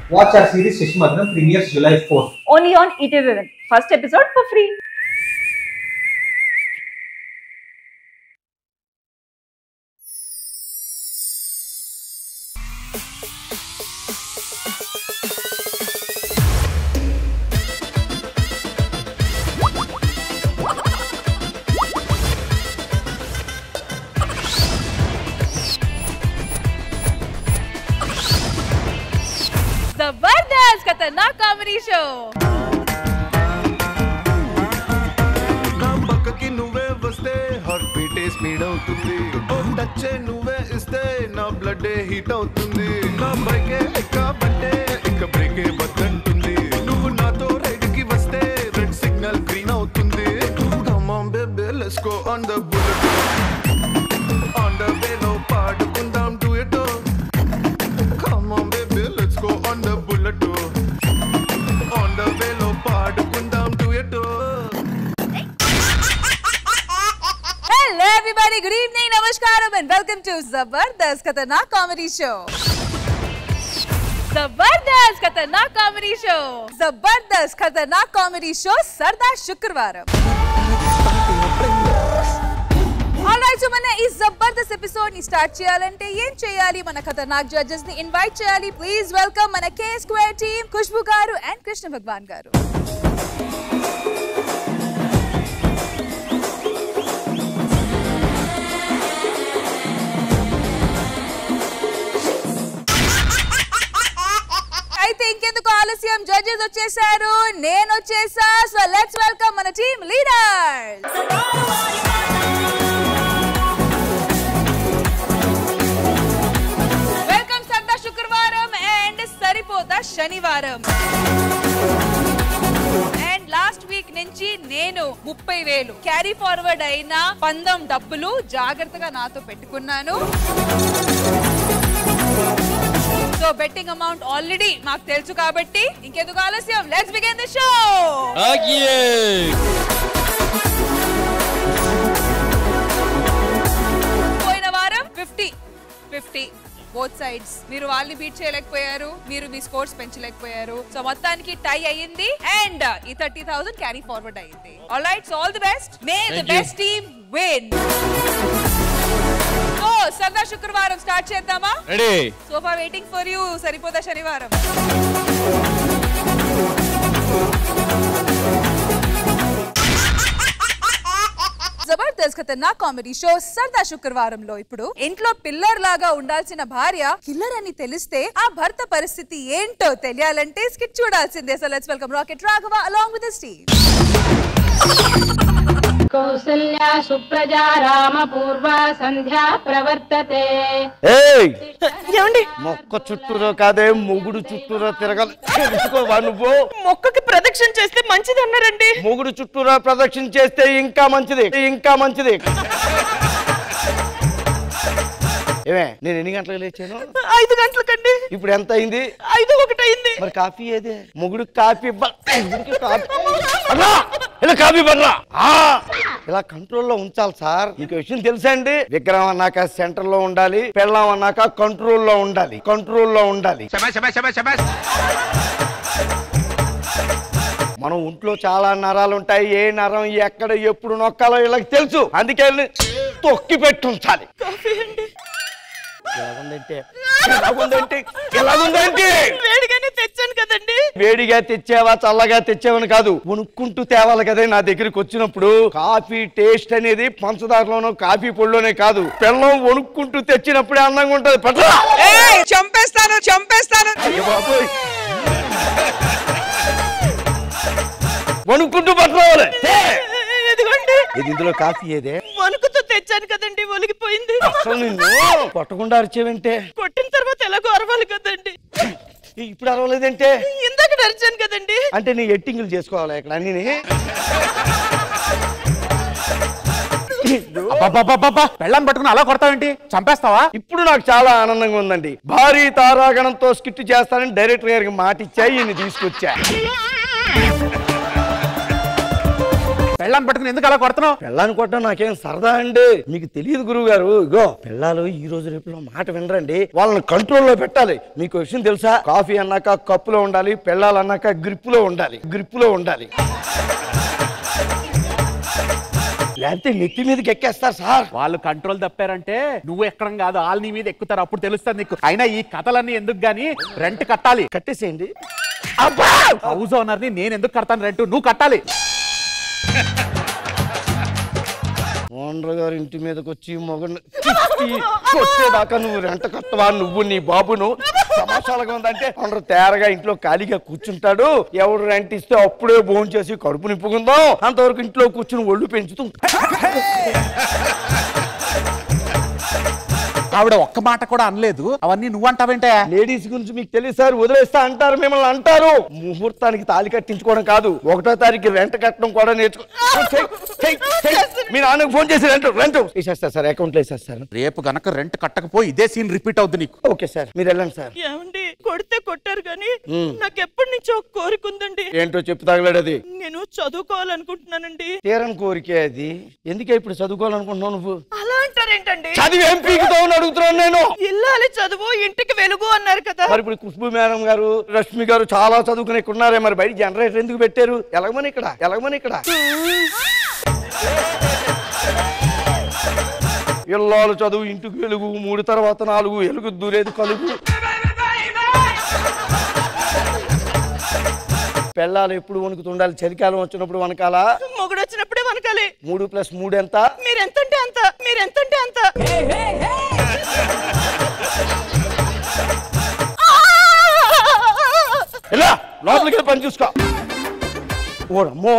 Watch our series Shishmadram premieres July 4th. Only on ETV1. First episode for free. जबरदस्त खतरनाक comedy show నమ్మకకి నువ్వే వస్తే heart beat speed అవుతుంది ఓ touch నువ్వే ఇస్తే నా బ్లడ్ హీట్ అవుతుంది నా బైకే ఎక్కబట్టే ఇక బ్రేకే వద్దంటుంది నువ్వు నాతో రైడ్ కి వస్తే రెడ్ సిగ్నల్ గ్రీన్ అవుతుంది come on baby let's go on the bullet on the way లో పాడుకుందాం duet come on baby let's go on the bullet on the way లో పాడుకుందాం డ్యూయెట్. Hello everybody, good evening, namaskaram and welcome to Zabardast Khatarnak Comedy Show. Zabardast Khatarnak Comedy Show. Zabardast Khatarnak Comedy Show Sarda Shukrvaram. Alright, so mana is Zabardast episode ni start cheyalante em cheyali mana Khatarnak judges ni invite cheyali. Please welcome mana K Square team, Khushbu garu and Krishna Bhagwan garu. అయితే ఇంకెందుకు ఆలస్యం judges వచ్చేసారు నేను వచ్చేసా so let's welcome మన team leaders welcome Sarda శుక్రవారం and సరిపోతా శనివారం and last week నుంచి నేను 30,000 క్యారీ ఫార్వర్డ్ అయిన పందం డబ్బులు జాగ్రత్తగా నాతో పెట్టుకున్నాను. So betting amount already మాకు తెలుసు కాబట్టి ఇంకెందుకు ఆలస్యం లెట్స్ బిగిన్ ది షో. పోయిన వారం 50 బోత్ సైడ్స్ మీరు వాళ్ళని బీట్ చేయలేకపోయారు, మీరు మీ స్కోర్స్ పెంచలేకపోయారు. సో మొత్తానికి టై అయ్యింది అండ్ ఈ 30,000 క్యారీ ఫార్వర్డ్ అయ్యింది. Alright, so all the best, may the best team win. సరదా శుక్రవారం స్టార్ట్ చేద్దామా? Ready. Sofa waiting for you. సరిపోతా శనివారం. జబర్దస్త్ ఖతర్నాక్ కామెడీ షో సరదా శుక్రవారంలో ఇప్పుడు ఇంట్లో పిల్లర్ లాగా ఉండాల్సిన భార్య కిల్లర్ అని తెలిస్తే ఆ భర్త పరిస్థితి ఏంటో తెలియాలంటే స్కిట్ చూడాల్సిందే. So let's welcome rocket Raghava along with his team. Kausalya సుప్రజా రామ పూర్వ సంధ్యా ప్రవర్తతే. ఏమండి మొక్క చుట్టూరో కాదే మొగుడు చుట్టూరో తిరగాలి తెలుసుకోవా నువ్వు? మొక్కకి ప్రదక్షిణ చేస్తే మంచిది అన్నారండి. మొగుడు చుట్టూరా ప్రదక్షిణ చేస్తే ఇంకా మంచిది, ఇంకా మంచిది. ఏమే నేను ఎన్ని గంటలకు లేచాను? 5 గంటలకండి. ఇప్పుడు ఎంత అయింది? 5:01 అయింది. మరి కాఫీ ఏదే? మొగుడు కాఫీ ఇలా కాఫీ బర్రా ఇలా కంట్రోల్లో ఉంచాలి సార్. మీకు విషయం తెలుసా అండి? విగ్రహం అన్నాక సెంటర్ లో ఉండాలి, పెళ్ళాం అన్నాక కంట్రోల్లో ఉండాలి, కంట్రోల్లో ఉండాలి. మనం ఒంట్లో చాలా నరాలు ఉంటాయి. ఏ నరం ఎక్కడ ఎప్పుడు నొక్కాలో వీళ్ళకి తెలుసు. అందుకే తొక్కి పెట్టి ఉంచాలి. వేడిగానే తెచ్చాను కదండి. వేడిగా తెచ్చావా చల్లగా తెచ్చావని కాదు, వణుక్కుంటూ తేవాలి కదా నా దగ్గరికి వచ్చినప్పుడు. కాఫీ టేస్ట్ అనేది పంచదారలోనో కాఫీ పొడిలోనే కాదు, పెళ్ళం వణుక్కుంటూ తెచ్చినప్పుడే అందంగా ఉంటది. పట్ల చంపేస్తాను చంపేస్తాను. వణుక్కుంటూ పట్టుకోవాలి. ఇదిగోండి ఇందులో కాఫీ ఏదే? వణుకుతూ తెచ్చాను కదండి, ఒలిగిపోయింది. అసలు నిన్ను కొట్టకుండా అరిచేవంటే? కొట్టిన తర్వాత ఎలాగో అరవాలి కదండి. ఇప్పుడు అరవలేదంటే? ఇందాక అరిచాను కదండి. అంటే నీ ఎట్టింగులు చేసుకోవాలి ఇక్కడ అన్ని. పెళ్ళం పట్టుకుని అలా కొడతావేంటి? చంపేస్తావా? ఇప్పుడు నాకు చాలా ఆనందంగా ఉందండి. భారీ తారాగణంతో స్కిట్ చేస్తానని డైరెక్టర్ గారికి మాట ఇచ్చా, ఈయన్ని తీసుకొచ్చా. పెళ్ళాన్ని పట్టుకుని ఎందుకు అలా కొడుతున్నావు? పెళ్ళాన్ని కొట్టడం నాకేం సరదా అండి, మీకు తెలియదు గురువు గారు. ఇగో పిల్లలు ఈ రోజు రేపులో మాట వినరండి, వాళ్ళని కంట్రోల్లో పెట్టాలి. మీకు విషయం తెలుసా, కాఫీ అన్నాక కప్పులో ఉండాలి, పెళ్ళాలు అన్నాక గ్రిప్పులో ఉండాలి, గ్రిప్పులో ఉండాలి. లేకపోతే నెత్తి మీదకి ఎక్కేస్తారు సార్. వాళ్ళు కంట్రోల్ తప్పారంటే నువ్వు ఎక్కడం కాదు, వాళ్ళు నీ మీద ఎక్కుతారు, అప్పుడు తెలుస్తుంది నీకు. అయినా ఈ కథలన్నీ ఎందుకు గానీ రెంట్ కట్టాలి. కట్టేసేయండి. హౌస్ ఓనర్ ని నేను ఎందుకు కడతాను రెంట్? నువ్వు కట్టాలి. ఓనర్ గారు ఇంటి మీదకి వచ్చి మొగను కొట్టేదాకా నువ్వు రెంట కట్టవా? నువ్వు నీ బాబును సమాచారంగా ఉందంటే అందరూ తేరగా ఇంట్లో ఖాళీగా కూర్చుంటాడు. ఎవరు రెంట్ ఇస్తే అప్పుడే భోజనం చేసి కడుపు నింపుకుందాం, అంతవరకు ఇంట్లో కూర్చుని ఒళ్ళు పెంచుతూ. ఆవిడ ఒక్క మాట కూడా అనలేదు, అవన్నీ నువ్వు అంటావేంటే? లేడీస్ గురించి మీకు తెలియదు సార్, వదిలేస్తా అంటారు, మిమ్మల్ని అంటారు. ముహూర్తానికి తాళి కట్టించుకోవడం కాదు, 1వ తారీఖు రెంట్ కట్టడం కూడా నేర్చుకో. మీ నాన్నకు ఫోన్ చేసి రెంట్ వేసేస్తారు సార్, అకౌంట్లో వేసేస్తారు. రేపు గనక రెంట్ కట్టకపోయి ఇదే సీన్ రిపీట్ అవుతుంది నీకు. ఓకే సార్, మీరు వెళ్ళండి సార్. ఏమండి, కొడితే కొట్టారు కానీ నాకు ఎప్పటి నుంచో ఒక కోరిక ఉందండి. ఏంటో చెప్పు తగలాడు. అది నేను చదువుకోవాలనుకుంటున్నానండి. తీరని కోరికే అది. ఎందుకే ఇప్పుడు చదువుకోవాలనుకుంటున్నావు నువ్వు? అలా అంటారేంటండి? చదివి ఏం పీకుతావు అడుగుతున్నాను నేను. ఇల్లాలి చదువు ఇంటికి వెలుగు అన్నారు కదా. మరి ఇప్పుడు ఖుష్బు మేడం గారు, రష్మి గారు చాలా చదువుకుని ఉన్నారే, మరి బయట జనరేటర్ ఎందుకు పెట్టారు? ఎలాగమని ఇక్కడ ఇల్లాలు చదువు ఇంటికి వెలుగు, 3 తర్వాత 4 ఎలుగు దూరేది కలుగు. పెళ్ళాలు ఎప్పుడు వణుకుతుండాలి? చలికాలం వచ్చినప్పుడు వనకాల, మొగుడు వచ్చినప్పుడే వనకాలి. 3 + 3 ఎంత? మీరెంతంటే అంత, మీరెంతంటే అంత. ఇలా లోపలికి పని చూసుకో. ఓడమ్మో,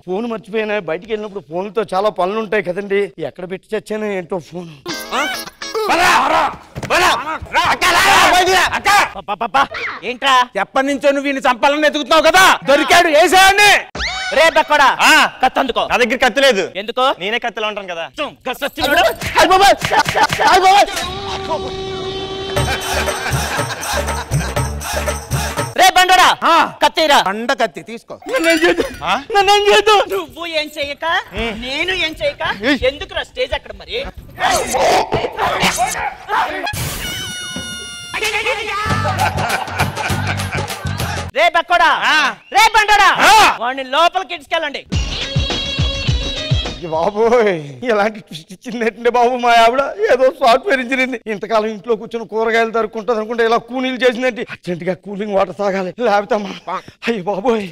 ఫోన్ మర్చిపోయినా. బయటికి వెళ్ళినప్పుడు ఫోన్లతో చాలా పనులు ఉంటాయి కదండి. ఎక్కడ పెట్టి చచ్చాను ఏంటో ఫోన్. ఏంట్రా ఎప్పటి నుంచో నువ్వు వీడిని చంపాలని ఎదుగుతున్నావు కదా, దొరికాడు, వేసేవాడిని. రే బక్కడా, కత్తి అందుకో. నా దగ్గర కత్తి లేదు. ఎందుకో? నేనే కత్తిలో ఉంటాను కదా. రే బండరా, కత్తిరా. పండ కత్తి తీసుకో. నువ్వు ఏం చెయ్యక నేను ఏం చెయ్యక ఎందుకురా స్టేజ్ అక్కడ మరి. రే బక్కడా, రే బండరా, వాడిని లోపలికి ఇడ్చుకెళ్ళండి. బాబోయ్, ఎలాంటి ట్విస్ట్ ఇచ్చిందంటే బాబు మా ఆవిడ. ఏదో సాఫ్ట్వేర్ ఇంజనీర్, ఇంతకాలం ఇంట్లో కూర్చొని కూరగాయలు తరుక్కుంటుంది అనుకుంటే ఇలా కూలీలు చేసిందంటే అర్జెంట్ గా కూలింగ్ వాటర్ తాగాలి, లేకపోతే అయ్యి బాబోయ్.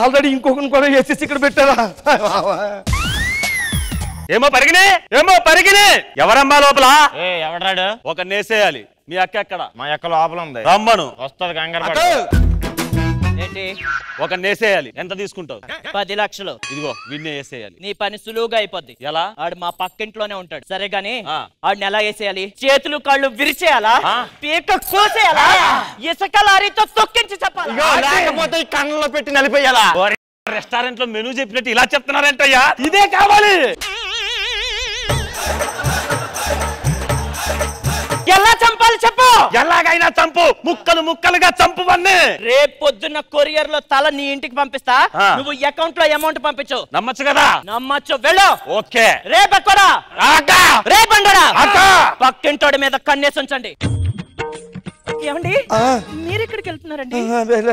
ఆల్రెడీ ఇంకొకరిని కూడా వేసేసి ఇక్కడ పెట్టారా? ఏమో పరిగినే ఎవరమ్మా లోపల? ఎవడాడు? ఒక నేసేయాలి. మీ అక్క ఎక్కడ? మా అక్క లోపల ఉంది. రమ్మను. వస్తుంది కంగారు. ఏంటి? ఒక నేసేయాలి. ఎంత తీసుకుంటావు? 10 లక్షలు. ఇదిగో వీడిని వేసేయాలి. నీ పని సులువుగా అయిపోద్ది. ఎలా? ఆడు మా పక్కింట్లోనే ఉంటాడు. సరే గాని ఆడిని ఎలా వేసేయాలి? చేతులు కాళ్ళు విరిచేయాలా? పీక కోసేయాలా? ఇసుక లారీతో తొక్కించి చెప్పాలి. లేకపోతే ఈ కళ్ళలో పెట్టి నలిపేయాలా? రెస్టారెంట్ లో మెనూ చెప్పినట్టు ఇలా చెప్తున్నారంటయ్యా. ఇదే కావాలి. ఎలా చంపాలి చెప్పు? ఎలాగైనా చంపు, ముక్కలు ముక్కలుగా చంపు. రేపు పొద్దున్న కొరియర్ లో తల నీ ఇంటికి పంపిస్తా, నువ్వు అకౌంట్ లో అమౌంట్ పంపించు. నమ్మచ్చు కదా? నమ్మచ్చు, వెళ్ళు. ఓకే. రే బక్కడా, రే బండరా, పక్కింటోడి మీద కన్నేసి ఉంచండి. ఏమండి, మీరు ఎక్కడికి వెళ్తున్నారండి?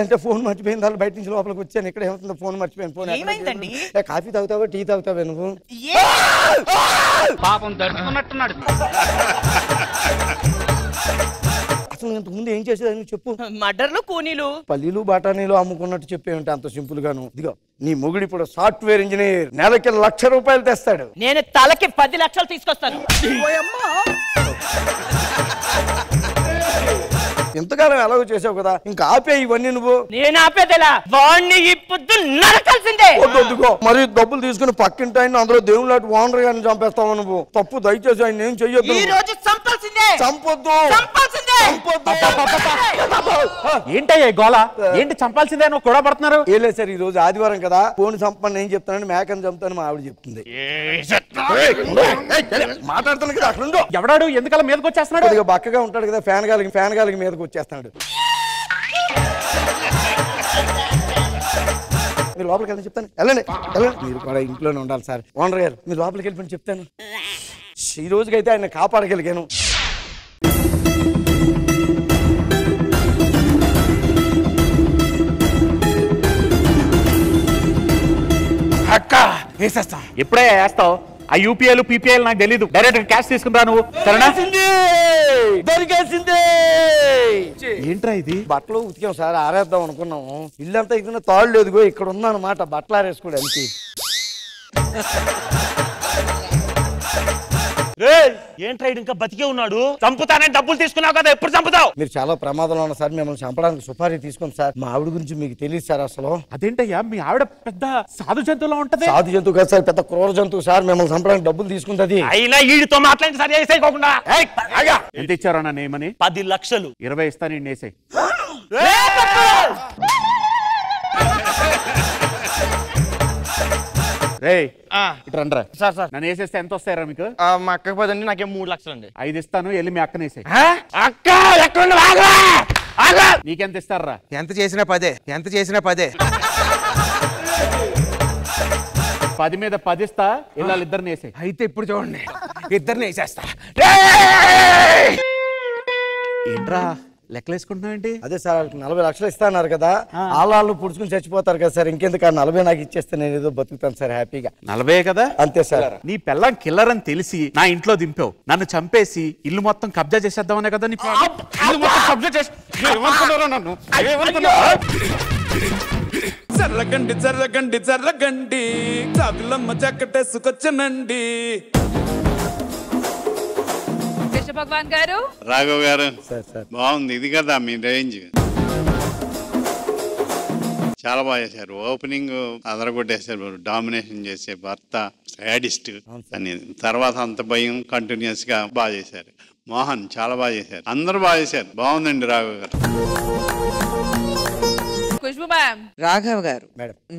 అంటే ఫోన్ మర్చిపోయింది, వాళ్ళు బయట నుంచి లోపలికి వచ్చాను. ఇక్కడ ఏమవుతుందో ఫోన్ మర్చిపోయాను. ఫోన్ ఏమైందండి? కాఫీ తాగుతావా టీ తాగుతావా నువ్వు? పాపం దడుచుకున్నట్టున్నాడు. అసలు ఇంతకు ముందు ఏం చేసేదని చెప్పు. మర్డర్లు, కూనీలు, పల్లీలు బఠానీలు అమ్ముకున్నట్టు చెప్పేమంటే అంత సింపుల్ గాను. ఇదిగో నీ మొగుడు ఇప్పుడు సాఫ్ట్వేర్ ఇంజనీర్, నెలకి 1,00,000 రూపాయలు తెస్తాడు. నేను తలకి 10 లక్షలు తీసుకొస్తాను. ఇంతకాలం ఎలాగో చేసావు కదా, ఇంకా ఆపే ఇవన్నీ నువ్వు. నేను ఆపేదేలా, వాణ్ణి ఇప్పుడు నరకాల్సిందే. మరి డబ్బులు తీసుకుని పక్కింటి ఆయన అందులో దేవుళ్ళ ఓనర్ గారిని చంపేస్తావు నువ్వు. తప్పు, దయచేసి ఆయన ఏం చెయ్యొద్దు. ఈ రోజు చంపాల్సిందే. చంపొద్దు. ఏంటయ్యా గోళ? ఏంటి చంపాల్సిందే నువ్వు కూడా పడుతున్నారు? ఏం లేదు సార్, ఈ రోజు ఆదివారం కదా, ఫోన్ చంపని ఏం చెప్తానని మేకని చంపుతాను మా ఆవిడ చెప్తుంది. మాట్లాడుతాను కదా, అక్కడ ఎవడాడు? ఎందుకలా మీదకి వచ్చేస్తున్నాడు? బక్కగా ఉంటాడు కదా, ఫ్యాన్ గాలికి మీదకి వచ్చేస్తాడు. మీరు లోపలికి వెళ్ళి చెప్తాను. వెళ్ళండి వెళ్ళండి. మీరు కూడా ఇంట్లోనే ఉండాలి సార్. ఓనర్ గారు మీరు లోపలికి వెళ్ళిపోయి చెప్తాను. ఈ రోజుకైతే ఆయన కాపాడగలిగాను. అక్క వేసేస్తా. ఎప్పుడే వేస్తావు? ఆ యూపీఐలు పీపీఐలు నాకు తెలీదు. డైరెక్ట్ క్యాష్ తీసుకుంటా నువ్వు. సరేనా? దొరికేసింది. ఏంట్రా ఇది? బట్టలు ఉతికాం సార్, ఆరేద్దాం అనుకున్నాము. ఇల్లంతా ఇక్కడ తాళ్ళు లేదుగో, ఇక్కడ ఉందన్నమాట బట్టలు ఆరేసుకోండి అంతే. ఏంట్రా ఇంకా బతికే ఉన్నాడు? చంపుతానని డబ్బులు తీసుకున్నావు కదా, ఎప్పుడు చంపుతావు? మీరు చాలా ప్రమాదంలో ఉన్నారు సార్. మిమ్మల్ని చంపడానికి సుపారీ తీసుకోండి సార్. మా ఆవిడ గురించి మీకు తెలియదు సార్ అసలు. అదేంటయ్యా మీ ఆవిడ పెద్ద సాధు జంతువులా ఉంటది? సాధు జంతువు కాదు సార్, పెద్ద క్రూర జంతువు సార్. మిమ్మల్ని చంపడానికి డబ్బులు తీసుకుంటది. అయినా వీడితో మాట్లాడి సరి వేసేయకోకుండా. ఎంత ఇచ్చారో నా నేమని? 10 లక్షలు. 20 ఇస్తాను. వేసాయి. రే ఇటు రండ్రా. సార్ సార్ నన్ను వేసేస్తే ఎంత వస్తాయరా మీకు? మా అక్కకి 10 అండి, నాకేం 3 లక్షలు అండి. 5 ఇస్తాను. వెళ్ళి మీ అక్కన వేసాయి. అక్క ఎక్కడ నీకెంత ఇస్తారా? ఎంత చేసినా 10. ఎంత చేసినా 10. 10 మీద 10 ఇస్తా. ఇళ్ళ ఇద్దరిని వేసాయి. అయితే ఇప్పుడు చూడండి, ఇద్దరిని వేసేస్తా. ఏంట్రా లెక్కలేసుకుంటున్నావు ఏంటి? అదే సార్ 40 లక్షలు ఇస్తాన్నారు కదా, ఆళ్ళు పుడుచుకుని చచ్చిపోతారు కదా సార్. ఇంకెందుకు 40 నాకు ఇచ్చేస్తే నేను ఏదో బతుకుతాను సార్ హ్యాపీగా. 40 కదా? అంతే సార్. నీ పెళ్ళం కిల్లర్ అని తెలిసి నా ఇంట్లో దింపావు. నన్ను చంపేసి ఇల్లు మొత్తం కబ్జా చేసేద్దామనే కదా నీ ప్లాన్? ఇల్లు మొత్తం కబ్జా చేసి నన్ను జర్రగండి జర్రగండి జర్రగండి చాకులమ్మ చక్కటేసుకొచ్చనండి. కృష్ణ భగవాన్ గారు, రాఘవ్ గారు సార్ బాగుంది. ఇది కదా మీ రేంజ్. చాలా బాగా చేశారు. ఓపెనింగ్ అదరగొట్టేశారు. డామినేషన్ చేసే భర్త సాడిస్ట్ అని, తర్వాత అంత భయం కంటిన్యూస్ గా బాగా చేశారు. మోహన్ చాలా బాగా చేశారు. అందరూ బాగా చేశారు. బాగుందండి రాఘవ్ గారు. రాఘవ్ గారు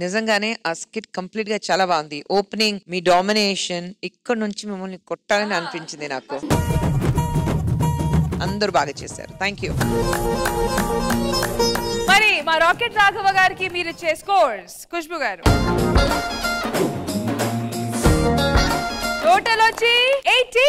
నిజంగానే ఆ స్కిట్ కంప్లీట్ గా చాలా బాగుంది. ఓపెనింగ్, మీ డామినేషన్, ఇక్కడ నుంచి మిమ్మల్ని కొట్టాలని అనిపించింది నాకు. అందరూ బాగా చేశారు. Thank you. మరి మా రాకెట్ రాఘవ గారికి మీరు ఇచ్చే స్కోర్స్. ఖుష్బు గారు టోటల్ వచ్చి 80.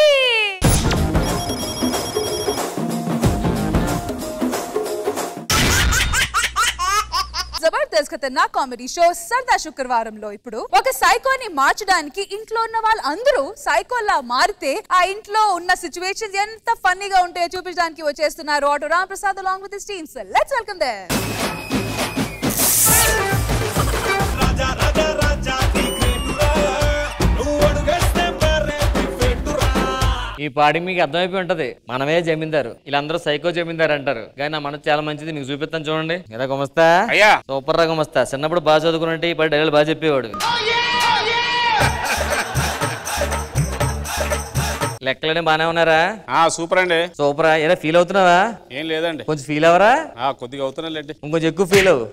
జబర్దస్త్ ఖతర్నాక్ కామెడీ షో సరదా శుక్రవారంలో ఇప్పుడు ఒక సైకోని మార్చడానికి ఇంట్లో ఉన్న వాళ్ళందరూ సైకోలా మారితే ఆ ఇంట్లో ఉన్న సిచ్యువేషన్స్ ఎంత ఫన్నీగా ఉంటాయో చూపించడానికి వచ్చేస్తున్నారు auto Ram Prasad along with his team. So let's welcome them. ఈ పాడి మీకు అర్థమైపోయి ఉంటది, మనమే జమీందారు, వీళ్ళందరూ సైకో జమీందారు అంటారు. కానీ నా మనసు చాలా మంచిది, మీకు చూపిస్తాను చూడండి. ఎలా గుమస్తా? అయ్యా సూపర్ రా గుమస్తా. చిన్నప్పుడు బాగా చదువుకున్నట్టు ఈ పాడి డైలాగ్ బాగా చెప్పేవాడు. లెక్కలనే బానే ఉన్నారా? సూపర్ అండి. సూపరా? ఎలా ఫీల్ అవుతున్నావా? ఏం లేదండి. కొంచెం ఫీల్ అవరా? కొద్దిగా అవుతున్నా లేండి. ఇంకొంచెం ఎక్కువ ఫీల్ అవ్వు.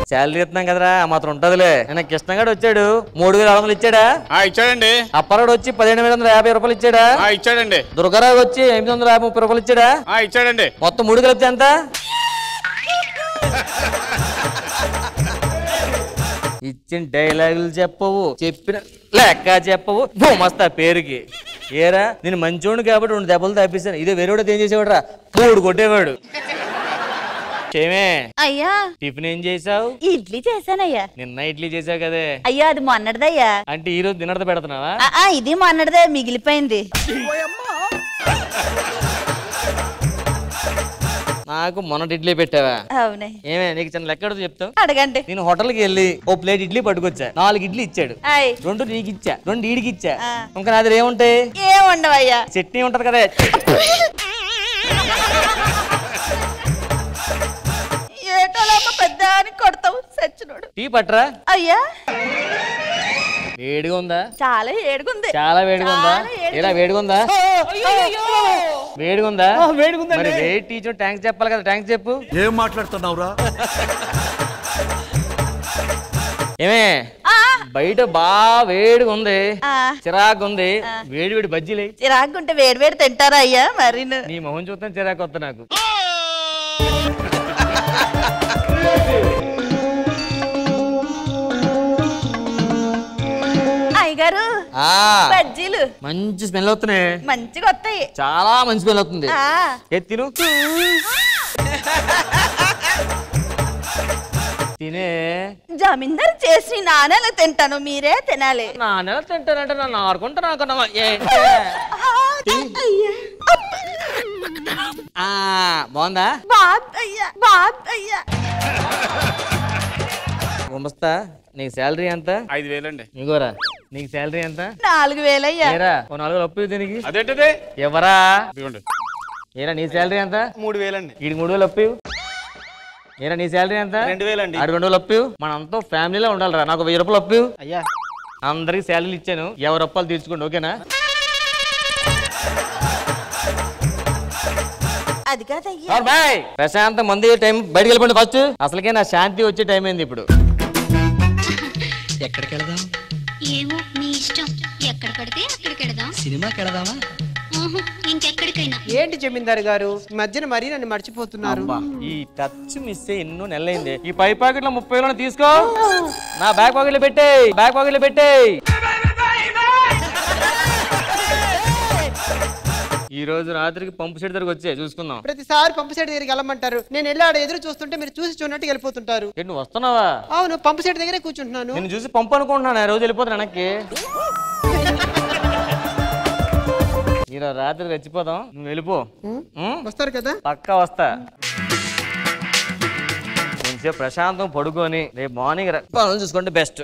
శాలరీ ఇస్తున్నాం కదరా, మాత్రం ఉంటదిలే. నేను కృష్ణగాడు వచ్చాడు, 3600 ఇచ్చాడా? ఇచ్చాడండి. అప్పారాడు వచ్చి 18750 రూపాయలు ఇచ్చాడా? ఇచ్చాడండి. దుర్గారావు వచ్చి 830 రూపాయలు ఇచ్చాడా? ఇచ్చాడండి. మొత్తం 3 కలిపితే ఎంత? ఇచ్చిన డైలాగులు చెప్పవు, చెప్పిన లెక్క చెప్పవు, భూమస్తా పేరుకి. ఏరా నేను మంచోడు కాబట్టి 2 దెబ్బలు తప్పిస్తాను. ఇదే వేరేవాడు ఏం చేసేవాడు రా, 3 కొట్టేవాడు. అయ్యా టిఫిన్ ఏం చేసావు? ఇడ్లీ చేశానయ్యా. నిన్న ఇడ్లీ చేసావు కదే. అయ్యా అది మొన్నటిదయ్యా. అంటే ఈ రోజు తినడత పెడుతున్నావా? ఇది మొన్నటిదే, మిగిలిపోయింది. నాకు మొన్నటి ఇడ్లీ పెట్టావా? అవునే. ఏమే నీకు చిన్న లెక్క చెప్తావు, అడగండి. నేను హోటల్కి వెళ్ళి ఓ ప్లేట్ ఇడ్లీ పట్టుకొచ్చా, 4 ఇడ్లీ ఇచ్చాడు. 2 నీకు ఇచ్చా, 2 ఈడికి ఇచ్చా. ఇంకా నా దగ్గర ఏముంటాయి? ఏముండవయ్యా. చట్నీ ఉంటది కదా. పెద్ద అని కొడతావు సచ్చినోడు. టీ పట్రా. అయ్యా వేడిగా ఉందా? చాలా వేడిగుంది. చాలా వేడిగా ఉందా? ఇలా వేడిగా ఉందా? వేడిగా ఉందా? మరి వేడి టీచర్ థ్యాంక్స్ చెప్పాలి కదా, థ్యాంక్స్ చెప్పు. ఏం మాట్లాడుతున్నావురా? ఏమే బయట బాగా వేడిగా ఉంది, చిరాకు ఉంది, వేడి వేడి బజ్జీలే. చిరాకు ఉంటే వేడి వేడి తింటారా అయ్యా? మరి నీ మొహం చూస్తాను చిరాకు వస్తా నాకు. బజ్జీలు మంచి స్మెల్ అవుతున్నాయి, మంచిగా వస్తాయి. చాలా మంచి స్మెల్ అవుతుంది. తిను తినే. జమీందారు చేసి నాన్నలు తింటాను, మీరే తినాలి. నాన్నలు తింటానంటే నన్ను ఆడుకుంటా అనుకున్నావా? బాగుందా? గుమస్తా నీకు శాలరీ ఎంత? 5,000 అండి. నీకోరా నీకు శాలరీ ఎంత? 4,000 అయ్యా. ఓ 4 అప్పు దీనికి. అదేంటది? ఎవరా ఏరా నీ శాలరీ ఎంత? 3,000 అండి. వీడికి 3,000 అప్పు. ఏరా నీ శాలరీ ఎంత? 2,000 అండి. 2,000 అప్పు. మనంతా ఫ్యామిలీలో ఉండాలిరా. నాకు 1,000 రూపాయలు అప్పు. అయ్యా అందరికి శాలరీలు ఇచ్చాను, ఎవరు రూపాయలు తీర్చుకోండి, ఓకేనా? అది కాదయ్యా. ప్రశాంతం మంది టైం బయటకు వెళ్ళిపోండి ఫస్ట్. అసలుకే నా శాంతి వచ్చే టైం అయింది ఇప్పుడు. ఎక్కడికి వెళదాం? ఏమో నీ ఇష్టం. ఎక్కడ పడితే అక్కడికి వెళదాం. సినిమాకి వెళదామా? ఇంకెక్కడికైనా. ఏంటి జమీందారు గారు మధ్యన మరీ నన్ను మర్చిపోతున్నారు? ఈ టచ్ మిస్ ఎన్నో నెలలైంది. ఈ పై పాకెట్లో 30,000 తీసుకో, నా బ్యాక్ పాకెట్లో పెట్టేయ్, బ్యాక్ పాకెట్లో పెట్టేయ్. ఈ రోజు రాత్రికి పంపు సెట్ దగ్గరకు వచ్చే చూసుకుందాం. ప్రతిసారి పంపు సెట్ దగ్గరికి వెళ్ళమంటారు, నేను వెళ్ళి ఆడ ఎదురు చూస్తుంటే మీరు చూసి చూడనట్టు వెళ్ళిపోతుంటారు. నువ్వు వస్తున్నావా? అవును, పంపు సెట్ దగ్గరే కూర్చుంటున్నాను. నేను చూసి పంపు అనుకుంటున్నాను, రోజు వెళ్ళిపోతాను వెనక్కి. ఈరోజు రాత్రికి వచ్చిపోదాం, నువ్వు వెళ్ళిపో. వస్తారు కదా? పక్కా వస్తా. కొంచెం ప్రశాంతం పడుకొని రేపు మార్నింగ్ పనులు చూసుకుంటే బెస్ట్.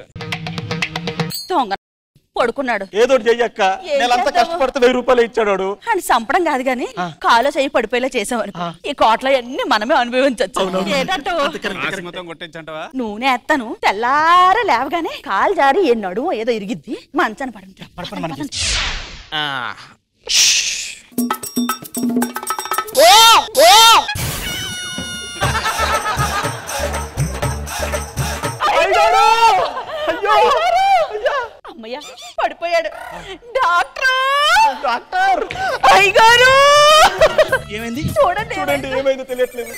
పడుకున్నాడు. ఏదో చెయ్యక్క, నెలంతా కష్టపడితే 1,000 రూపాయలు ఇచ్చాడు. అని చంపడం కాదు గాని కాలో చెయ్యి పడిపోయేలా చేసావను. ఈ కోట్ల అన్ని మనమే అనుభవించచ్చు. నూనె ఎత్తాను, తెల్లార లేవగానే కాలు జారి ఏ నడుము ఏదో ఇరిగిద్ది, మంచాన్ని పడండి. అమ్మయ్య పడిపోయాడు. డాక్టర్ అయ్యగారు ఏమైంది? చూడండి ఏమైందో తెలియట్లేదు.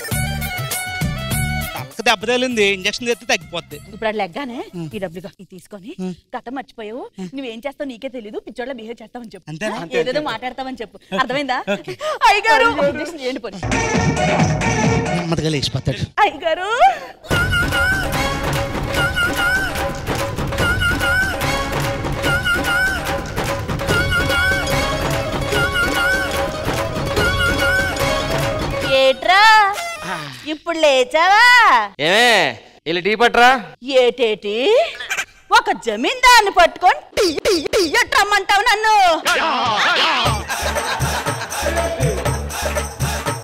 దెబ్బ తగిలింది, ఇంజక్షన్ చేస్తే తగ్గిపోద్ది. ఇప్పుడు అది లెగ్గానే ఈ డబ్బులుగా ఇది తీసుకొని గతం మర్చిపోయావు, నువ్వేం చేస్తావు నీకే తెలీదు, పిచ్చోళ్ళ బిహేవ్ చేస్తావని చెప్పు, ఏదేదో మాట్లాడతావని చెప్పు, అర్థమైందా? అయ్యగారు ఇంజక్షన్ చేయండి పోనీ. నెమ్మదిగా లేచిపోతాడు. అయ్యగారు ఏట్రా ఇప్పుడు లేచావా? ఏమే ఇలా టీ పట్రా. ఏటేటి ఒక జమీందార్ని పట్టుకొని రమ్మంటావు నన్ను?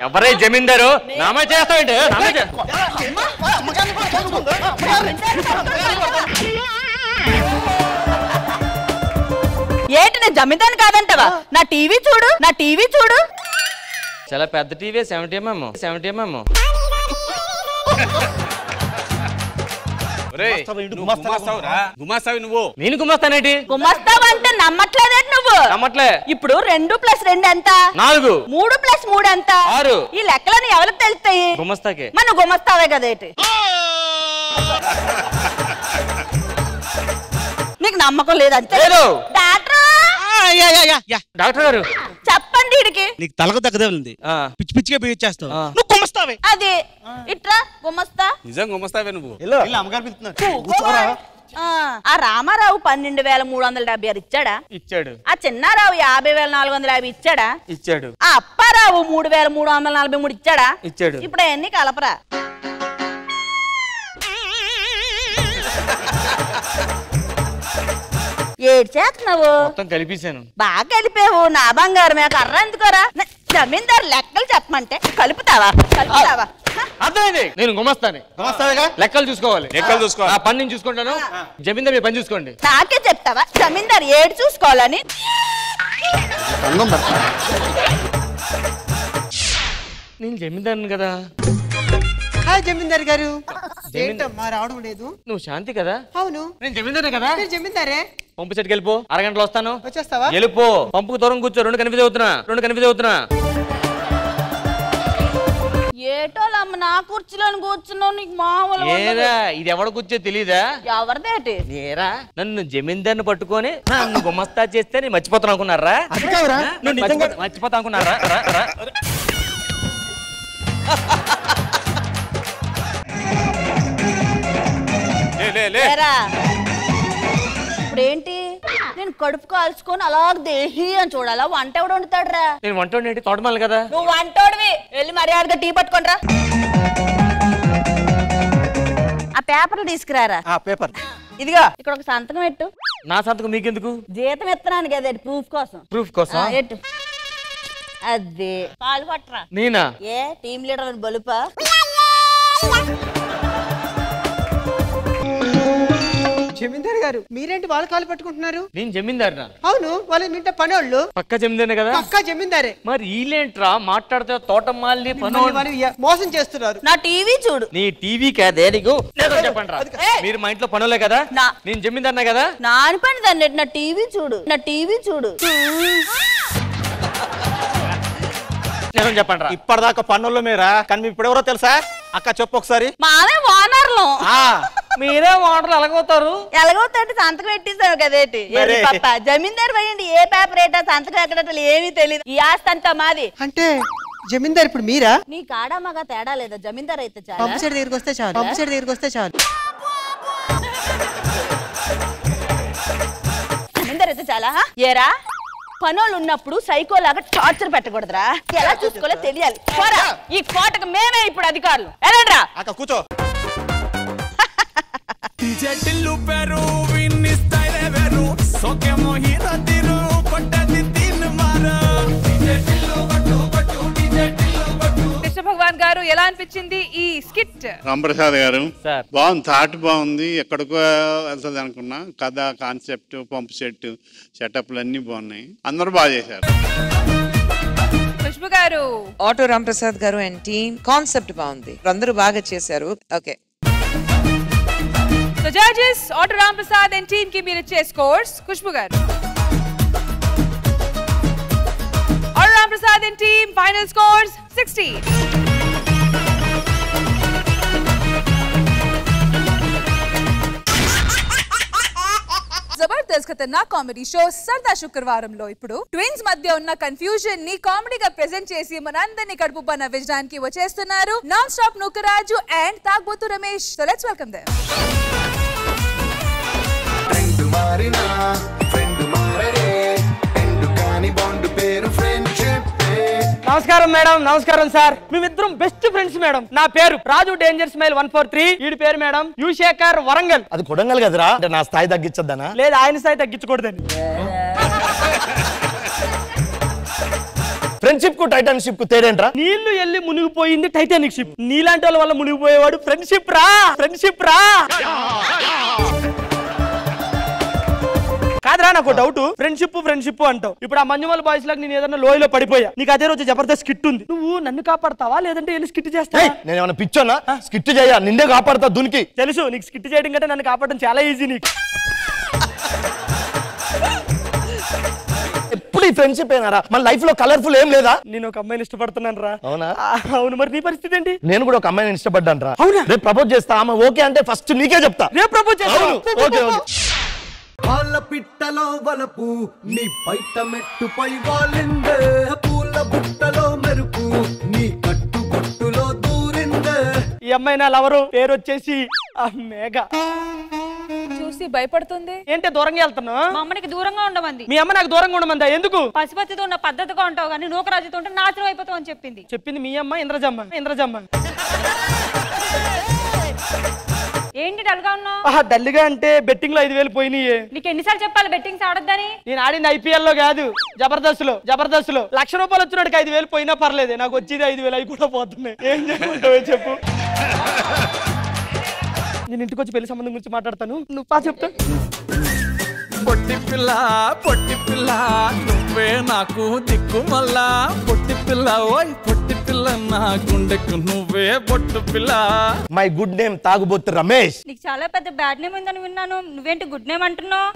ఎవరే జమీందారు? నామే చేస్తావేంటి? ఏంటి నేను జమీందార్ని కాదంటావా? నా టీవీ చూడు, నా టీవీ చూడు. చాలా పెద్ద టీవీ, 70mm. నువ్వు నేను గుమస్తానేటి? గుమస్తావంటే నమ్మట్లేదేంటి నువ్వు? నమ్మట్లే. ఇప్పుడు 2+2 ఎంత? 4. 3+3 ఎంత? 6. ఈ లెక్కలని ఎవరికి తెలుస్తాయి? గుమస్తాకే. మన గుమస్తావే కదేటి? నీకు నమ్మకం లేదంటే డాక్టర్ గారు చెప్పండి వీడికి. నీకు తలకు తగ్గదేంది, పిచ్చి పిచ్చిగా బిహేవ్ చేస్తావు. నువ్వు గుమస్తావే. అదే ఇట్రా గుమస్తా. నిజం గుమస్తావే నువ్వు. అమ్మగారు పిలుస్తున్నారు. ఆ రామారావు 12,376 ఇచ్చాడా? ఇచ్చాడు. ఆ చిన్నారావు 50,450 ఇచ్చాడా? ఇచ్చాడు. ఆ అప్పారావు 3,343 ఇచ్చాడా? ఇచ్చాడు. ఇప్పుడు అవన్నీ కలపరా. ఏడు చేస్తున్నావు? మొత్తం కలిపేశాను. బాగా కలిపావు. నా బంగారం మీద కర్ర ఎందుకోరా? జమీందారు లెక్కలు చెప్పమంటే కలుపుతావా? అర్థమైంది. నేను గుమస్తాను, లెక్కలు చూసుకోవాలి. ఆ పని నేను చూసుకుంటాను, జమీందారు మీ పని చూసుకోండి. నాకే చెప్తావా జమీందారు ఏడు చూసుకోవాలని? నేను జమీందారుని కదా. హాయ్ జమీందారు గారు. ఏంటమ్మా రావడం లేదు? నువ్వు శాంతి కదా? అవును, నేను జమీందారే కదా. నేను జమీందారే. పంపు సెట్కి వెళ్ళిపో, అరగంటలో వస్తాను. వచ్చేస్తావా? వెళ్ళిపో. పంపుకు దూరం కూర్చో. రెండు కన్ఫ్యూజ్ అవుతున్నా. ఏటోలమ్మ నా కుర్చీలోని కూర్చున్నావు నీకు మామూలు ఏరా ఇది ఎవడ కూర్చో తెలీదా? ఎవరిదేటి ఏరా నన్ను జమీందార్ని పట్టుకొని నన్ను గుమస్తా చేస్తే నేను మర్చిపోతాను అనుకున్నారా? మర్చిపోతా అనుకున్నారా? ఇప్పుడేంటి నేను కడుపు కాల్చుకొని అలా దేహి అని చూడాలా? వంట ఎవడు వండుతాడురా? నేను వంట వండి తోటమాలి కదా. నువ్వు వంటోడివి, వెళ్ళి మర్యాదగా టీ పట్టుకోనరా. ఆ పేపర్లు తీసుకురారా. పేపర్ ఇదిగో ఇక్కడ ఒక సంతకం పెట్టు. నా సంతకం మీకెందుకు? జీతం ఇస్తున్నాను కదా ప్రూఫ్ కోసం. ప్రూఫ్ కోసం ఎట్టు అదే కాలు పట్టరా. నేనా? ఏ టీమ్ లీడర్ అని బలుపా? జమీందార్ గారు మీరేంటి వాళ్ళ కాలు పట్టుకుంటున్నారు? నేను జమీందారునా? అవును, వాళ్ళ మింట పనోళ్ళు. పక్క జమీందారే కదా? పక్క జమీందారే. మరి వీళ్ళేంట్రా మాట్లాడితే తోటమాలి పనోళ్ళు మోసం చేస్తున్నారు. నా టీవీ చూడు. నీ టీవీ కాదే నీకు చెప్పండి. మీరు మా ఇంట్లో పనులే కదా? నేను జమీందారునే కదా? నా అని పని దాన్ని. నా టీవీ చూడు, నా టీవీ చూడు. చెప్పండి. ఇప్పటిదాకా పన్నుల్లో మీరా, కానీ ఇప్పుడు ఎవరో తెలుసా? అక్క చెప్పు ఒకసారి. మాదే ఓనర్లు. మీరే ఓనర్లు ఎలాగవుతారు? ఎలాగవుతాడు? సంతకం పెట్టిస్తావు కదేటి పాప. జమీందారు పోయండి, ఏ పేపర్ ఏటా సంతకం ఎక్కడ ఏమీ తెలియదు. ఈ ఆస్తి అంతా మాది. అంటే జమీందార్ ఇప్పుడు మీరా? నీ కాడా మగా తేడా లేదా? జమీందార్ అయితే చాలు. పంపు సైడ్ దగ్గరికి వస్తే చాలు. పంపు సైడ్ దగ్గరికి వస్తే చాలు. జమీందార్ అయితే చాలా. ఏరా పనులు ఉన్నప్పుడు సైకోలాగా టార్చర్ పెట్టకూడదురా. ఎలా చూసుకోలే తెలియాలి. ఈ కోటకు మేమే ఇప్పుడు అధికారులు. ఎలాండ్రా అక్క కూర్చో. కృష్ణ భగవాన్ గారు ఎలా అనిపించింది ఈ స్కిట్? రాంప్రసాద్ గారు బాగుంది, థాట్ బాగుంది. ఎక్కడికో వెళ్తుంది అనుకున్నా. కథ, కాన్సెప్ట్, పంప్ సెట్, సెటప్లు అన్ని బాగున్నాయి. అందరూ బాగా చేశారు. ఖుష్బు గారు, ఆటో రాంప్రసాద్ గారు అండ్ టీమ్ కాన్సెప్ట్ బాగుంది, అందరూ బాగా చేశారు. Okay, so judges auto Ramprasad and team కి మీరు ఇచ్చే స్కోర్స్. ఖుష్బు గారు. Auto Ramprasad and team final scores 16. Jabardasth Khatarnak comedy show సరదా శుక్రవారంలో ఇప్పుడు ట్విన్స్ మధ్య ఉన్న కన్ఫ్యూజన్ ని కామెడీగా ప్రెజెంట్ చేసి మనందరినీ కడుపుబ్బ నవ్వించడానికి వచ్చేస్తున్నారు నాన్ స్టాప్ నూకరాజు అండ్ తాగ్బోతు Ramesh. So let's welcome them. నమస్కారం మేడం. నమస్కారం సార్. మేమిద్దరం బెస్ట్ ఫ్రెండ్స్ మేడం. నా పేరు రాజు డేంజర్ స్మైల్ 143. వీడి పేరు మేడం యుశేఖర్ వరంగల్. అది కొడంగల్ కదరా? అంటే నా స్థాయి తగ్గించద్దనా? లేదు, ఆయన స్థాయి తగ్గించకూడదని. ఫ్రెండ్షిప్ కు టైటానిక్ కు తేడేంట్రా? నీళ్లు వెళ్ళి మునిగిపోయింది టైటానిక్ షిప్. నీలాంటి వాళ్ళ వల్ల మునిగిపోయేవాడు ఫ్రెండ్షిప్ రా. ఫ్రెండ్షిప్ రా కాదురా. నాకు డౌట్, ఫ్రెండ్షిప్ అంటావు. ఇప్పుడు ఆ మంజుమల్ బాయ్స్ లాగా నేను ఏదైనా లోయలో పడిపోయా, నీకు అదే రోజు జబర్దస్త్ స్కిట్ ఉంది. నువ్వు నన్ను కాపాడతావా లేదంటే వెళ్ళి స్కిట్ చేస్తావా? నేను ఏమైనా పిచ్చోనా? స్కిట్ చేయ, నిన్నే కాపాడతా దునికి. తెలుసు నీకు స్కిట్ చేయడం కంటే నన్ను కాపాడడం చాలా ఈజీ. నీకు ఎప్పుడు ఈ ఫ్రెండ్షిప్ ఏనారా? మన లైఫ్ లో కలర్ఫుల్ ఏం లేదా? నేను ఒక అమ్మాయిని ఇష్టపడుతున్నాను రా. అవునా? అవును. మరి నీ పరిస్థితి ఏంటి? నేను కూడా ఒక అమ్మాయిని ఇష్టపడ్డాను రా. అవునా? రేపు ప్రపోజ్ చేస్తా. ఆమె ఓకే అంటే ఫస్ట్ నీకే చెప్తా. రేపు ప్రపోజ్ చేస్తా. ఓకే. పాల పిట్టలో వలపు నీ బయట మెట్టుపై వాలిందే, పూల బుట్టలో మెరుపు నీ కట్టు కొట్టులో దూరిందే. ఈ అమ్మాయి నా లవరు, పేరు వచ్చేసి మేఘ. చూసి భయపడుతుంది. ఏంటి దూరంగా వెళ్తున్నావు? మా అమ్మనికి దూరంగా ఉండమంది. మీ అమ్మ నాకు దూరంగా ఉండమందా? ఎందుకు? పసిపత్తితో ఉన్న పద్ధతిగా ఉంటావు కానీ నూకరాజుతో ఉంటే నాశనం అయిపోతావు అని చెప్పింది. చెప్పింది మీ అమ్మ ఇంద్రజమ్మ. ఏంటి డల్గా ఉన్నావు? డల్గా అంటే బెట్టింగ్ లో 5,000 పోయినాయి. నీకు ఎన్నిసార్లు చెప్పాలి బెట్టింగ్స్ ఆడొద్దని? నేను ఆడింది IPL లో కాదు, జబర్దస్త్ లో. ₹1,00,000 వచ్చినట్టుగా 5,000 పోయినా పర్లేదు, నాకు వచ్చేది 5,000 అవి కూడా పోతున్నాయి. ఏం చెప్పుకుంటావో చెప్పు. నేను ఇంటికి వచ్చి పెళ్లి సంబంధం గురించి మాట్లాడతాను, నువ్వు చెప్తా. పొట్టి పిల్ల నువ్వే నాకు దిక్కు మళ్ళా. పొట్టి పిల్ల ఓయ్ పొట్టి పిల్ల నా గుండెకు నువ్వే పొట్టు పిల్ల. మై గుడ్ నేమ్ తాగుబోతు రమేష్. నీకు చాలా పెద్ద బ్యాడ్ నేమ్ ఉందని విన్నాను. నువ్వేంటి గుడ్ నేమ్ అంటున్నావు?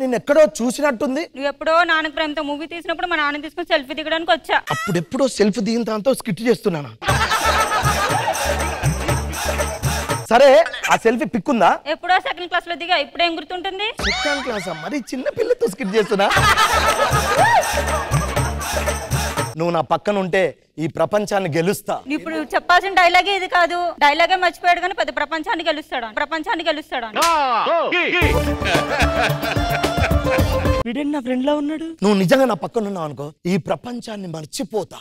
నేను నేను ఎక్కడో చూసినట్టుంది. నువ్వు ఎప్పుడో నాన్న ప్రేమతో మూవీ తీసినప్పుడు మా నాన్న తీసుకుని సెల్ఫీ దిగడానికి వచ్చా. అప్పుడెప్పుడో సెల్ఫ్ దిగిన దాంతో స్కిట్ చేస్తున్నాను. సరే ఆ సెల్ఫీ పిక్కుందా? ఎప్పుడో సెకండ్ క్లాస్ లో దిగా, ఇప్పుడేం గుర్తుంటుంది? సెకండ్ క్లాస్ మరి చిన్న పిల్లతో స్కిట్ చేస్తున్నా. నువ్వు నా పక్కన ఉంటే ఈ ప్రపంచాన్ని గెలుస్తా. ఇప్పుడు చెప్పాల్సిన డైలాగే ఇది కాదు. డైలాగే మర్చిపోయాడు కానీ పెద్ద ప్రపంచాన్ని గెలుస్తాడు. వీడేంటి నా ఫ్రెండ్ లా ఉన్నాడు? నువ్వు నిజంగా నా పక్కన ఉన్నావు అనుకో, ఈ ప్రపంచాన్ని మర్చిపోతా.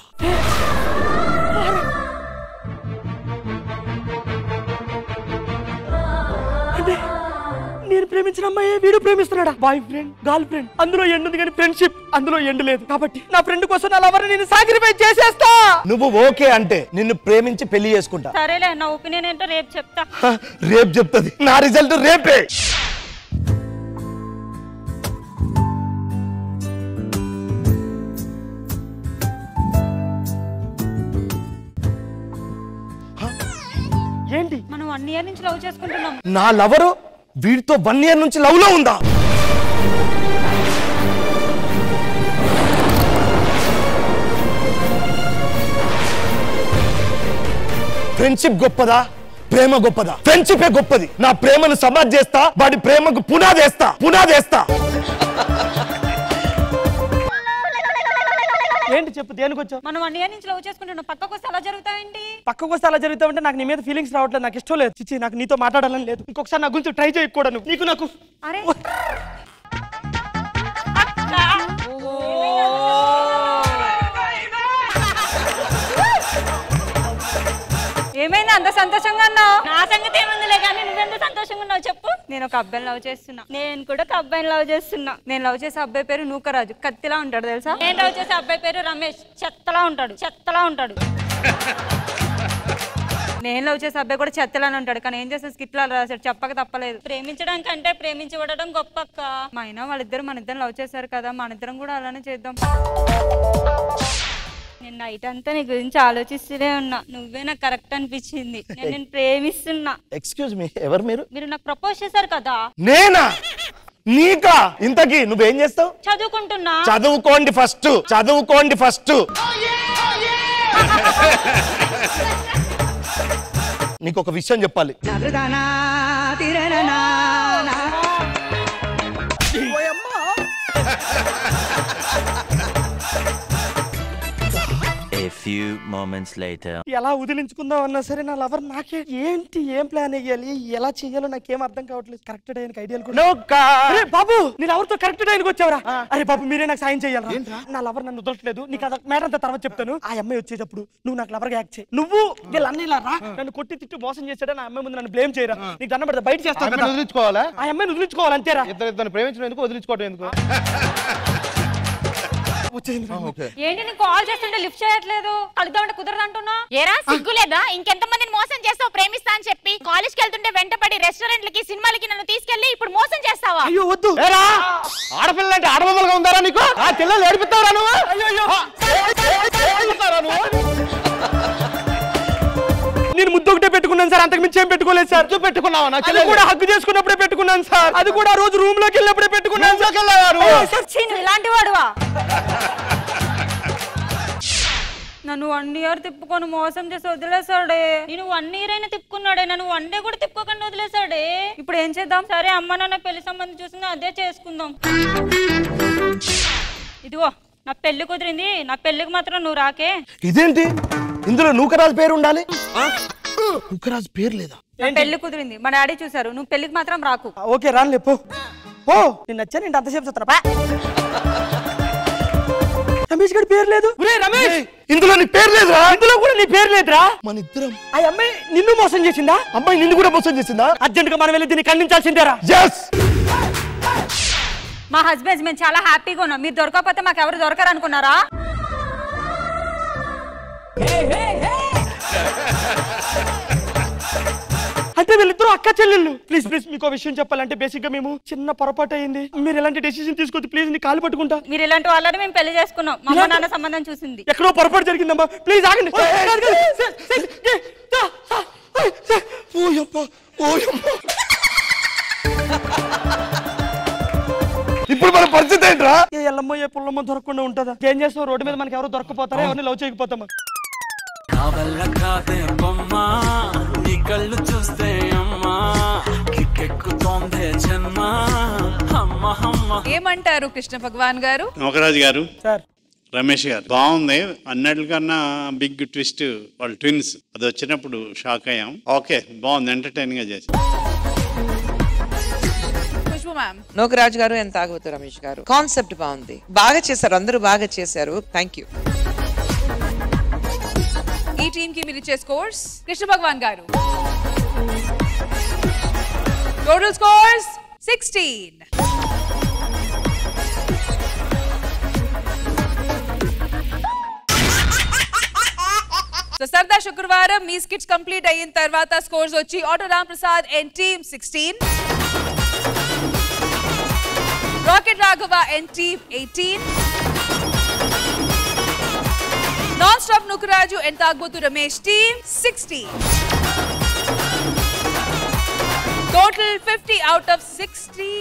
నేను ప్రేమించిన అమ్మాయి వీడు ప్రేమిస్తున్నాడా? బాయ్ ఫ్రెండ్, గర్ల్ ఫ్రెండ్, అందులో ఎండ్ ఉంది కానీ ఫ్రెండ్షిప్ అందులో ఎండ్ లేదు. కాబట్టి నా ఫ్రెండ్ కోసం నా లవర్ నేను సాక్రిఫైస్ చేసేస్తా. నువ్వు ఓకే అంటే నిన్ను ప్రేమించి పెళ్లి చేసుకుంటా. సరేలే, నా ఒపీనియన్ ఏంటో రేపు చెప్తా. రేపు చెప్తుంది. నా రిజల్ట్ రేపే. ఏంటి? మనం 1 year నుంచి లవ్ చేసుకుంటున్నాం. నా లవరు వీడితో 1 year నుంచి లవ్ లో ఉందా? ఫ్రెండ్షిప్ గొప్పదా, ప్రేమ గొప్పదా? ఫ్రెండ్షిపే గొప్పది. నా ప్రేమను సమాజ్ చేస్తా, వాడి ప్రేమకు పునాదేస్తా. ఏంటి చెప్పు, దేనికి వచ్చావు? మనం 1 year నుంచి లవ్ చేసుకుంటున్నాం. పక్కకు వస్తే అలా జరుగుతావేంటి? పక్కకు వస్తే అలా జరుగుతావంటే నాకు నీ మీద ఫీలింగ్స్ రావట్లేదు. నాకు ఇష్టం లేదు. చిచ్చి, నాకు నీతో మాట్లాడాలని లేదు. ఇంకొకసారి నా గురించి ట్రై చేయకూడదు. నీకు నాకు అరే ఏమైంది అంత సంతోషంగా ఉన్నావు? నా సంగతి ఏముందిలే కానీ నువ్వెంత సంతోషంగా ఉన్నావు చెప్పు. నేను ఒక అబ్బాయిని లవ్ చేస్తున్నా. నేను కూడా ఒక అబ్బాయిని లవ్ చేస్తున్నా. నేను లవ్ చేసే అబ్బాయి పేరు నూకరాజు, కత్తిలా ఉంటాడు తెలుసా. నేను లవ్ చేసే అబ్బాయి పేరు రమేష్, చెత్తలా ఉంటాడు. నేను లవ్ చేసే అబ్బాయి కూడా చెత్తలానే ఉంటాడు. కానీ ఏం చేస్తాను, స్కిట్లా రాశాడు. చెప్పక తప్పలేదు. ప్రేమించడం కంటే ప్రేమించబడడం గొప్పక్క. మా అయినా వాళ్ళిద్దరు మన ఇద్దరు లవ్ చేశారు కదా, మన ఇద్దరం కూడా అలానే చేద్దాం. నేను నైట్ అంతా నీ గురించి ఆలోచిస్తూనే ఉన్నా. నువ్వే నాకు కరెక్ట్ అనిపించింది. నేను ప్రేమిస్తున్నా. ఎక్స్క్యూజ్ మీ, ఎవరు మీరు? మీరు నాకు ప్రపోజ్ చేశారు కదా. నేనా? నీకా? ఇంతకీ నువ్వేం చేస్తావు? చదువుకుంటున్నా. చదువుకోండి ఫస్ట్. నీకు ఒక విషయం చెప్పాలి. A few moments later. ఎలా వదిలించుకుందాం అన్నా సరే నా లవర్ నాకే. ఏంటి, ఏం ప్లాన్ వేయాలి, ఎలా చేయాలో నాకేం అర్థం కావట్లేదు. కరెక్ట్ టైంకి ఐడియాలు కూడా. అరే బాబు, నేను ఎవరితో కరెక్ట్ టైంకి వచ్చావరా? అరే బాబు, మీరే నాకు సాయం చేయాలి. నా లవర్ నన్ను వదలట్లేదు. నీకు అదే మ్యాటర్ అంతా తర్వాత చెప్తాను. ఆ అమ్మాయి వచ్చేటప్పుడు నువ్వు నాకు లవర్ గా యాక్ట్ చేయి. నువ్వు వీళ్ళ అన్నయ్యలా రా, నన్ను కొట్టి తిట్టి మోసం చేశాడని ఆ అమ్మాయి ముందు నన్ను బ్లేమ్ చేయరా. నీకు దండం పెడతా, బయట చేస్తాను. వదిలించుకోవాలా? ఆ అమ్మాయిని వదిలించుకోవాలి అంతేరా. ఇద్దరు ప్రేమించడం ఎందుకు, వదిలించుకోవడం ఎందుకు? ఏంటి నీకు కాల్ చేస్తుంటే లిఫ్ట్ చేయట్లేదు? కలుద్దామంటే కుదరదు అంటున్నా. ఏరా సిగ్గులేదా? ఇంకెంత మందిని మోసం చేస్తావు ప్రేమిస్తా అని చెప్పి? కాలేజ్కి వెళ్తుంటే వెంటపడి రెస్టారెంట్లకి సినిమాలకి నన్ను తీసుకెళ్లి ఇప్పుడు మోసం చేస్తావా? అయ్యో వద్దు. ఆడపిల్ల అంటే ఆడబొమ్మలుగా ఉందారా నీకు? ఆ పిల్లలు ఏడిపిస్తావరా నువ్వు? నేను ముద్దు ఒకటే పెట్టుకున్నాను సార్, అంతకు మించి ఏం పెట్టుకోలేదు సార్. పెట్టుకున్నావా? అది కూడా హగ్గు చేసుకున్నప్పుడే పెట్టుకున్నాను సార్. అది కూడా రోజు రూమ్ లోకి వెళ్ళినప్పుడే పెట్టుకున్నాను. ఇలాంటి వాడువా? నన్ను 1 year తిప్పుకొని మోసం చేసి వదిలేసాడే. నేను 1 year అయినా తిప్పుకున్నాడే, నన్ను 1 day కూడా తిప్పుకోకుండా వదిలేసాడే. ఇప్పుడు ఏం చేద్దాం? సరే, అమ్మ నాన్న పెళ్లి సంబంధం చూసింది, అదే చేసుకుందాం. ఇదిగో నా పెళ్లి కుదిరింది. నా పెళ్లికి మాత్రం నువ్వు రాకే. ఇదేంటి, ఇందులో నూకరాజు పేరు ఉండాలి? నూకరాజు పేరు లేదా? నా పెళ్లి కుదిరింది, మా డాడీ చూసారు. నువ్వు పెళ్లికి మాత్రం రాకు. ఓకే రానులే, పో. నేను నచ్చా, నేను అంతసేపు చూస్తాను. రమేష్ గారి పేరు లేదు. రమేష్, ఇందులో నీ పేరు లేదురా. ఇందులో కూడా నీ పేరు లేదురా. మన ఇద్దరం. ఆ అమ్మాయి నిన్ను మోసం చేసిందా? అమ్మాయి నిన్ను కూడా మోసం చేసిందా? అర్జెంట్ గా మనం వెళ్ళి దీన్ని ఖండించాల్సిందేరా. మా హస్బెండ్స్ మేము చాలా హ్యాపీగా ఉన్నాం. మీరు దొరకకపోతే మాకు ఎవరు దొరకరు అనుకున్నారా? అంటే వీళ్ళిద్దరూ అక్క చెల్లెళ్ళు. ప్లీజ్ మీకు విషయం చెప్పాలంటే బేసిక్ గా మేము చిన్న పొరపాటు అయింది. మీరు ఎలాంటి డెసిషన్ తీసుకోవద్దు ప్లీజ్. నీ కాలు పట్టుకుంటా. మీరు ఇలాంటి వాళ్ళని మేము పెళ్లి చేసుకున్నాం. మా అమ్మ నాన్న సంబంధం చూసింది. ఎక్కడో పొరపాటు జరిగిందమ్మా, ప్లీజ్ ఆగండి. ఇప్పుడు మన పరిస్థితి ఏంట్రా? ఏ ఎల్లమ్మో ఏ పుల్లమ్మో దొరకకుండా ఉంటుందా? ఏం చేస్తాం? రోడ్డు మీద మనకి ఎవరు దొరకపోతారా? ఎవరిని లవ్ చేయకపోతామా? నా వల్ల కాదే బొమ్మ నీ కళ్ళు చూస్తే అమ్మా కిక్కెక్కుతోందే జన్మ అమ్మ అమ్మ. ఏమంటారు కృష్ణ భగవాన్ గారు? నోకరాజు గారు, సార్ రమేష్ గారు, బాగుంది. అన్నట్లకన్నా బిగ్ ట్విస్ట్, వాళ్ళు ట్విన్స్, అది వచ్చినప్పుడు షాక్ అయ్యాం. ఓకే, బాగుంది, ఎంటర్టైనింగ్ గా చేసి. నోకరాజు గారు ఎంత ఆగవుతారు రమేష్ గారు, కాన్సెప్ట్ బాగుంది, బాగా చేశారు, అందరూ బాగా చేశారు. Thank you. ఈ టీమ్ కి మీరు ఇచ్చే స్కోర్స్ కృష్ణ భగవాన్ గారు టోటల్ స్కోర్స్ 16. సరదా శుక్రవారం మీ స్కిట్స్ కంప్లీట్ అయిన తర్వాత స్కోర్స్ వచ్చి auto Ram Prasad and team 16, rocket Raghava and team 18, non stop Nukaraju and తాగ్బోతు Ramesh team 60. Total 50 out of 60.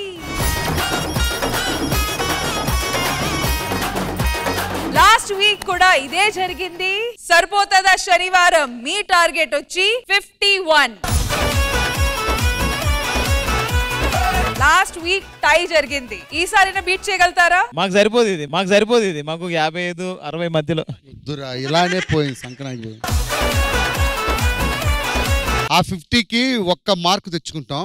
Last week కూడా ఇదే జరిగింది. సరిపోతుందా శనివారం? మీ టార్గెట్ వచ్చి 51. లాస్ట్ వీక్ టై జరిగింది. ఈసారి బీట్ చేయగలుగుతారా? మాకు సరిపోదు ఇది, మాకు 55-60 మధ్యలో. ఇలానే పోయింది, సంక్రాంతి పోయింది. ఆ 50కి ఒక్క మార్కు తెచ్చుకుంటాం.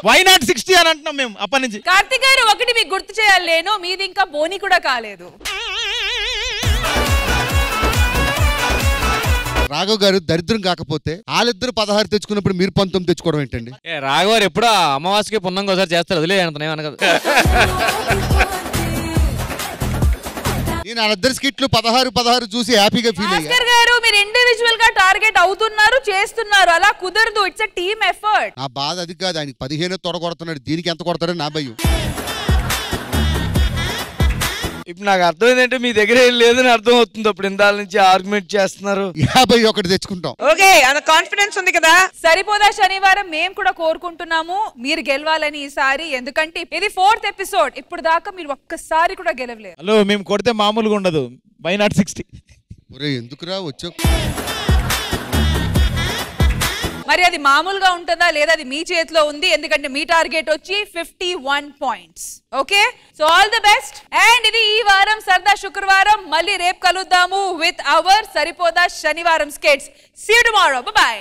వై నాట్ 60 అని అంటున్నాం మేము అప్పటి నుంచి. కార్తిక్ గారు, ఒకటి మీకు గుర్తు చేయాలి, నేను మీది ఇంకా బోని కూడా కాలేదు. రాఘవ్ గారు దరిద్రం కాకపోతే వాళ్ళిద్దరు 16 తెచ్చుకున్నప్పుడు మీరు 19 తెచ్చుకోవడం ఏంటండి? రాఘవ్ గారు ఎప్పుడో అమావాస్యకి పున్నంగా ఒకసారి చేస్తారు, వదిలే అంతనేమనగదు. నేను వాళ్ళిద్దరు స్కిట్లు 16 చూసి హ్యాపీగా ఫీల్ అయ్యా. భాస్కర్ గారు, మీరు ఇండివిజువల్ గా టార్గెట్ అవుతున్నారు, చేస్తున్నారు, అలా కుదరదు. It's a team effort. నా బాధ అది కాదు, ఆయనకి 15 తొడగొడుతున్నాడు, దీనికి ఎంత కొడతాడో నా భయం. ఇప్పుడు నాకు అర్థమైందంటే మీ దగ్గర ఏం లేదని అర్థం అవుతుంది. అప్పుడు ఇందాల నుంచి ఆర్గ్యుమెంట్ చేస్తున్నారు. 51 తెచ్చుకుంటాం. ఓకే, అంత కాన్ఫిడెన్స్ ఉంది కదా. సరిపోదా శనివారం మేము కూడా కోరుకుంటున్నాము మీరు గెలవాలని ఈసారి. ఎందుకంటే ఇది 4th ఎపిసోడ్, ఇప్పుడు దాకా మీరు ఒక్కసారి కూడా గెలవలేదు. హలో, మేము కొడితే మామూలుగా ఉండదు. Why not 60? ఒరే ఎందుకురా వచ్చావు? మరి అది మామూలుగా ఉంటుందా లేదా, అది మీ చేతిలో ఉంది. ఎందుకంటే మీ టార్గెట్ వచ్చి 51 points. Okay, so all the best. And ఇది ఈ వారం సరదా శుక్రవారం. మళ్ళీ రేపు కలుద్దాము విత్ అవర్ సరిపోదా శనివారం skits. See you tomorrow. Bye by.